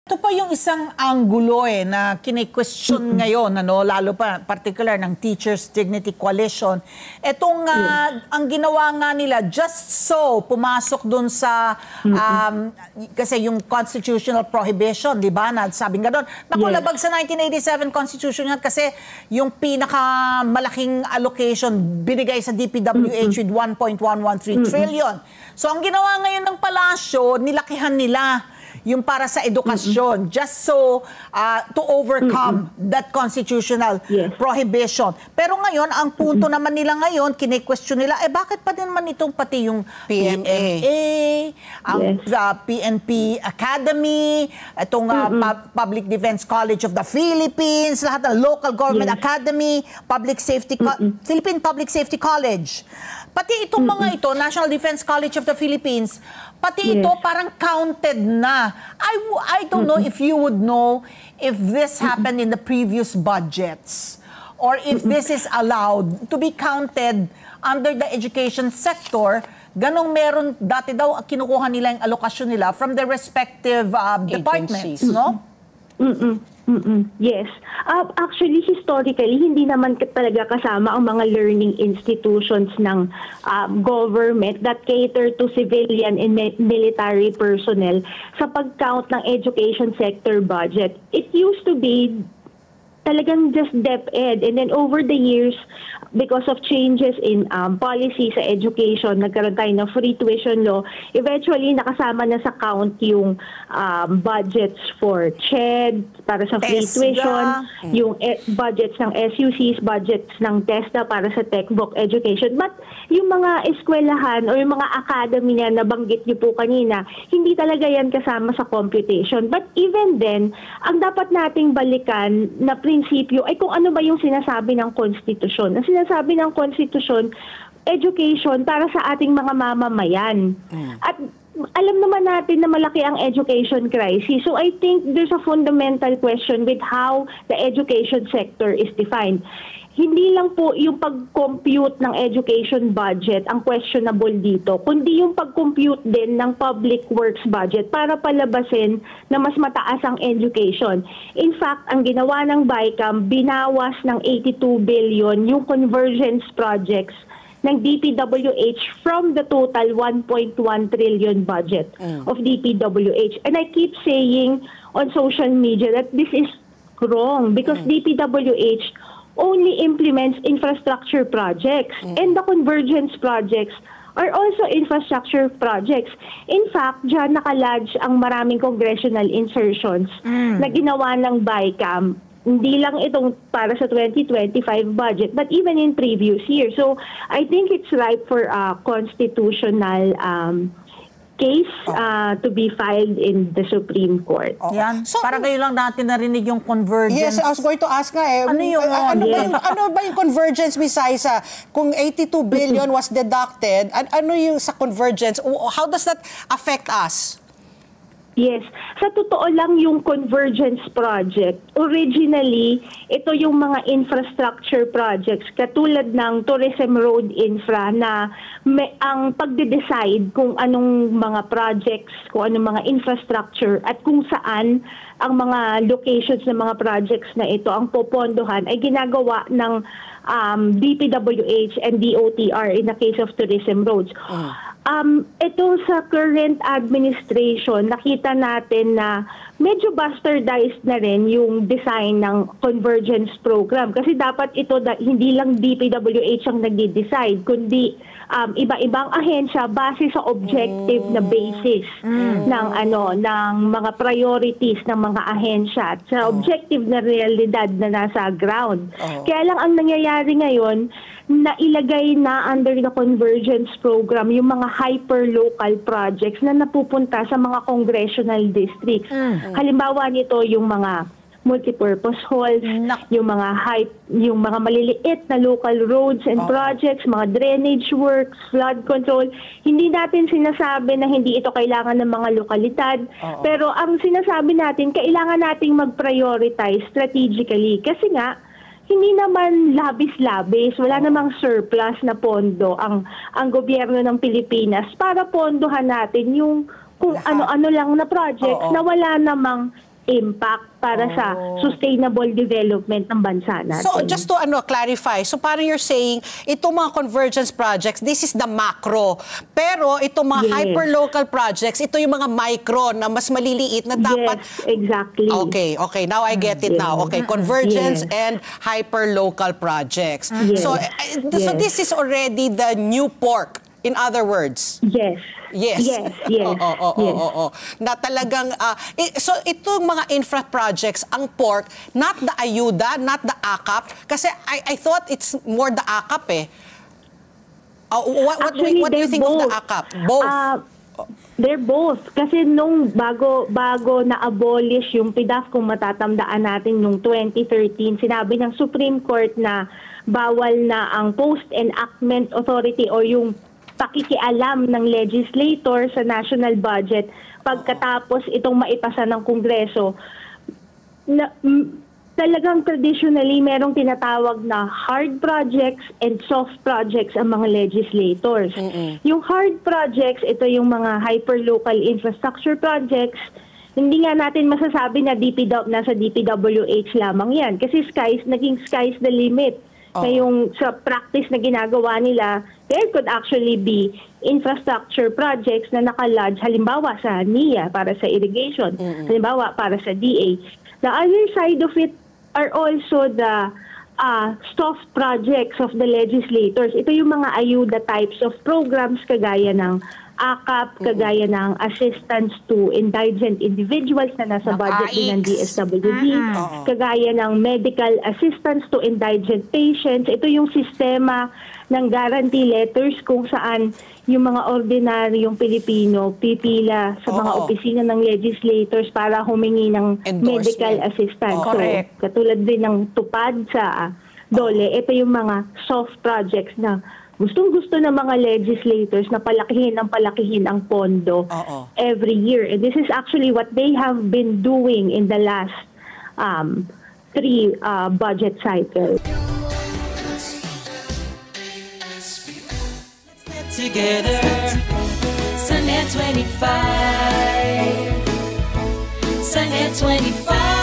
Ito pa yung isang anggulo na kine-question ngayon, lalo pa particular ng Teachers Dignity Coalition. Itong ang ginawa nga nila, just so pumasok dun sa kasi yung constitutional prohibition, di ba? Sabi nga doon, nakulabag sa 1987 Constitution yan kasi yung pinakamalaking allocation binigay sa DPWH with 1.113 trillion. So ang ginawa ngayon ng palasyo, nilakihan nila yung para sa edukasyon, just so to overcome that constitutional prohibition. Pero ngayon, ang punto naman nila ngayon, kine-question nila, bakit pa din naman itong pati yung PMA, ang PNP Academy, itong Public Defense College of the Philippines, lahat ng Local Government Academy, Philippine Public Safety College. Pati itong mga ito, National Defense College of the Philippines, pati ito parang counted na. I don't know if you would know if this happened in the previous budgets or if this is allowed to be counted under the education sector. Ganong meron, dati daw kinukuha nila yung alokasyon nila from the respective departments, no? Yes. Actually, historically, hindi naman talaga kasama ang mga learning institutions ng government that cater to civilian and military personnel sa pag-count ng education sector budget. It used to be talagang just DepEd. And then over the years, because of changes in policy sa education, nagkaroon tayo ng free tuition law, eventually nakasama na sa count yung budgets for CHED, para sa free tuition, yung budgets ng SUCs, budgets ng TESDA para sa textbook education. But yung mga eskwelahan o yung mga academy na nabanggit niyo po kanina, hindi talaga yan kasama sa computation. But even then, ang dapat nating balikan na prinsipyo ay kung ano ba yung sinasabi ng konstitusyon. Ang sinasabi ng konstitusyon, education para sa ating mga mamamayan. At alam naman natin na malaki ang education crisis. So I think there's a fundamental question with how the education sector is defined. Hindi lang po yung pag-compute ng education budget ang questionable dito, kundi yung pag-compute din ng public works budget para palabasin na mas mataas ang education. In fact, ang ginawa ng BICAM, binawas ng 82 billion yung convergence projects ng DPWH from the total 1.1 trillion budget of DPWH. And I keep saying on social media that this is wrong because DPWH only implements infrastructure projects and the convergence projects are also infrastructure projects. In fact, dyan nakalodge ang maraming congressional insertions na ginawa ng BICAM. Hindi lang itong para sa 2025 budget, but even in previous years. So, I think it's ripe for a constitutional case to be filed in the Supreme Court. Yan. So, para kayo lang natin narinig yung convergence. Yes, I was going to ask nga Ano yung ano ba yung convergence besides kung 82 billion was deducted, ano yung sa convergence? How does that affect us? Yes. Sa totoo lang yung convergence project, originally, ito yung mga infrastructure projects katulad ng tourism road infra na ang pagde-decide kung anong mga projects, kung anong mga infrastructure at kung saan ang mga locations ng mga projects na ito ang popondohan ay ginagawa ng DPWH and DOTR in the case of tourism roads. Ito sa current administration, nakita natin na medyo bastardized na rin yung design ng convergence program. Kasi dapat ito hindi lang DPWH ang nagde-decide, kundi iba-ibang ahensya base sa objective na basis ng mga priorities ng mga ahensya at sa objective na realidad na nasa ground. Kaya lang ang nangyayari ngayon, na ilagay na under the convergence program yung mga hyper-local projects na napupunta sa mga congressional districts. Halimbawa nito yung mga multipurpose halls, yung mga maliliit na local roads and projects, mga drainage works, flood control. Hindi natin sinasabi na hindi ito kailangan ng mga lokalidad, pero ang sinasabi natin, kailangan nating mag-prioritize strategically kasi nga hindi naman labis-labis, wala namang surplus na pondo ang gobyerno ng Pilipinas para pondohan natin yung kung ano-ano lang na projects na wala namang impact para sa sustainable development ng bansa natin. So just to clarify, so parang you're saying, itong mga convergence projects, this is the macro. Pero itong mga hyperlocal projects, ito yung mga micro na mas maliliit na dapat... Yes, exactly. Okay. Now I get it now. Okay, convergence and hyperlocal projects. So this is already the new pork, in other words. Yes. Yes. Oo. Na talagang, so itong mga infra projects, ang pork, not the ayuda, not the AKAP, kasi I thought it's more the AKAP eh. What do you think both. of the AKAP? Both. They're both. Kasi nung bago na-abolish yung PDAF, kung matatandaan natin nung 2013, sinabi ng Supreme Court na bawal na ang post-enactment authority o yung pakikialam ng legislator sa national budget pagkatapos itong maipasa ng Kongreso. Talagang traditionally merong tinatawag na hard projects and soft projects ang mga legislators. Yung hard projects, ito yung mga hyperlocal infrastructure projects. Hindi nga natin masasabi na nasa DPWH lamang yan kasi naging sky's the limit. Yung sa practice na ginagawa nila, there could actually be infrastructure projects na nakalodge, halimbawa sa NIA para sa irrigation, halimbawa para sa DA. The other side of it are also the soft projects of the legislators. Ito yung mga ayuda types of programs kagaya ng AKAP, kagaya ng assistance to indigent individuals na nasa budget din ng DSWD, kagaya ng medical assistance to indigent patients. Ito yung sistema ng guarantee letters kung saan yung mga ordinaryong Pilipino pipila sa mga opisina ng legislators para humingi ng medical assistance. Correct. So, katulad din ng tupad sa DOLE, ito yung mga soft projects na gustong-gusto ng mga legislators na palakihin ang pondo every year. And this is actually what they have been doing in the last 3 budget cycles. Together, Sunnet 25, Sunnet 25.